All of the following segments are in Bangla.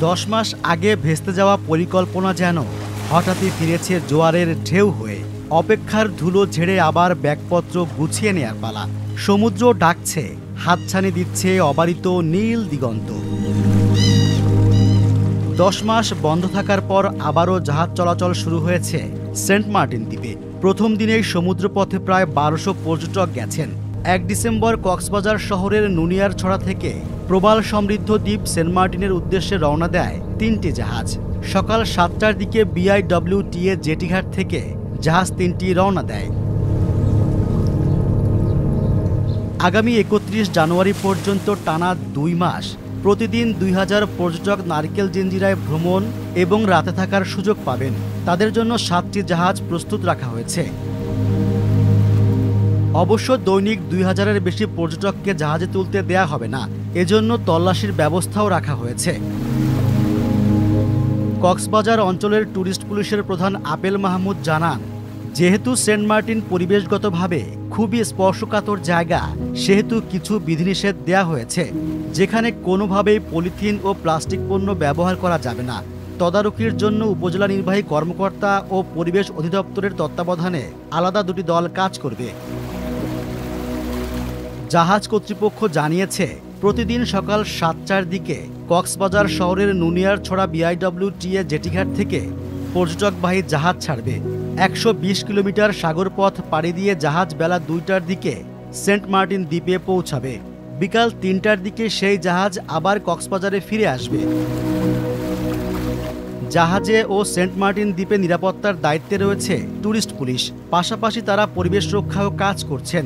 10 মাস আগে ভেস্তে যাওয়া পরিকল্পনা যেন হঠাৎই ফিরেছে জোয়ারের ঢেউ হয়ে। অপেক্ষার ধুলো ঝেড়ে আবার ব্যাগপত্র গুছিয়ে নেয়ার পালা। সমুদ্র ডাকছে, হাতছানি দিচ্ছে অবারিত নীল দিগন্ত। 10 মাস বন্ধ থাকার পর আবারও জাহাজ চলাচল শুরু হয়েছে সেন্ট মার্টিন দ্বীপে। প্রথম দিনেই সমুদ্রপথে প্রায় 1200 পর্যটক গেছেন। 1 ডিসেম্বর কক্সবাজার শহরের নুনিয়ারছড়া থেকে প্রবাল সমৃদ্ধ দ্বীপ সেন্ট মার্টিনের উদ্দেশ্যে রওনা দেয় 3টি জাহাজ। সকাল 7টার দিকে BIWTA জেটিঘাট থেকে জাহাজ 3টি রওনা দেয়। আগামী 31 জানুয়ারি পর্যন্ত টানা 2 মাস প্রতিদিন 2000 পর্যটক নারকেল জঞ্জিরায় ভ্রমণ এবং রাতে থাকার সুযোগ পাবেন। তাদের জন্য 7টি জাহাজ প্রস্তুত রাখা হয়েছে। অবশ্য দৈনিক 2000-এর বেশি পর্যটককে জাহাজে তুলতে দেয়া হবে না, এজন্য তল্লাশির ব্যবস্থাও রাখা হয়েছে। কক্সবাজার অঞ্চলের ট্যুরিস্ট পুলিশের প্রধান আপেল মাহমুদ জানান, যেহেতু সেন্ট মার্টিন পরিবেশগতভাবে খুবই স্পর্শকাতর জায়গা, সেহেতু কিছু বিধিনিষেধ দেয়া হয়েছে, যেখানে কোনোভাবেই পলিথিন ও প্লাস্টিক পণ্য ব্যবহার করা যাবে না। তদারকির জন্য উপজেলা নির্বাহী কর্মকর্তা ও পরিবেশ অধিদপ্তরের তত্ত্বাবধানে আলাদা 2টি দল কাজ করবে। জাহাজ কর্তৃপক্ষ জানিয়েছে, প্রতিদিন সকাল 7টার দিকে কক্সবাজার শহরের নুনিয়ারছড়া BIWTA জেটিঘাট থেকে পর্যটকবাহী জাহাজ ছাড়বে। 120 কিলোমিটার সাগরপথ পাড়ি দিয়ে জাহাজ বেলা 2টার দিকে সেন্ট মার্টিন দ্বীপে পৌঁছাবে। বিকাল 3টার দিকে সেই জাহাজ আবার কক্সবাজারে ফিরে আসবে। জাহাজে ও সেন্ট মার্টিন দ্বীপে নিরাপত্তার দায়িত্বে রয়েছে ট্যুরিস্ট পুলিশ, পাশাপাশি তারা পরিবেশ রক্ষাও কাজ করছেন।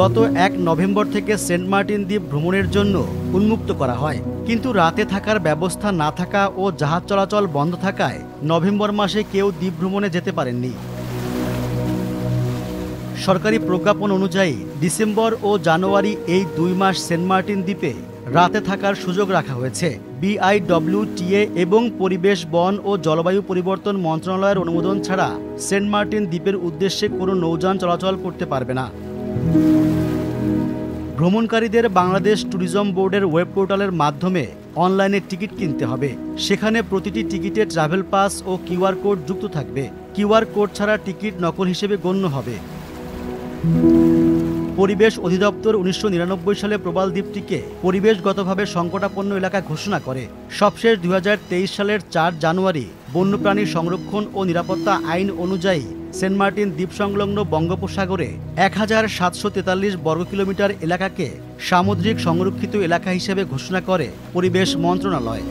গত 1 নভেম্বর থেকে সেন্ট মার্টিন দ্বীপ ভ্রমণের জন্য উন্মুক্ত করা হয়, কিন্তু রাতে থাকার ব্যবস্থা না থাকা ও জাহাজ চলাচল বন্ধ থাকায় নভেম্বর মাসে কেউ দ্বীপ ভ্রমণে যেতে পারেননি। সরকারি প্রজ্ঞাপন অনুযায়ী ডিসেম্বর ও জানুয়ারি এই 2 মাস সেন্ট মার্টিন দ্বীপে রাতে থাকার সুযোগ রাখা হয়েছে। BIWTA এবং পরিবেশ, বন ও জলবায়ু পরিবর্তন মন্ত্রণালয়ের অনুমোদন ছাড়া সেন্ট মার্টিন দ্বীপের উদ্দেশ্যে কোনো নৌযান চলাচল করতে পারবে না। ভ্রমণকারীদের বাংলাদেশ ট্যুরিজম বোর্ডের ওয়েব পোর্টালের মাধ্যমে অনলাইনে টিকিট কিনতে হবে। সেখানে প্রতিটি টিকিটে ট্রাভেল পাস ও QR কোড যুক্ত থাকবে। QR কোড ছাড়া টিকিট নকল হিসেবে গণ্য হবে। পরিবেশ অধিদপ্তর 1999 সালে প্রবাল দ্বীপটিকে পরিবেশগতভাবে সংকটাপন্ন এলাকা ঘোষণা করে। সবশেষ 2023 সালের 4 জানুয়ারি বন্যপ্রাণী সংরক্ষণ ও নিরাপত্তা আইন অনুযায়ী সেন্ট মার্টিন দ্বীপ সংলগ্ন বঙ্গোপসাগরে 1743 বর্গ কিলোমিটার এলাকাকে সামুদ্রিক সংরক্ষিত এলাকা হিসেবে ঘোষণা করে পরিবেশ মন্ত্রণালয়।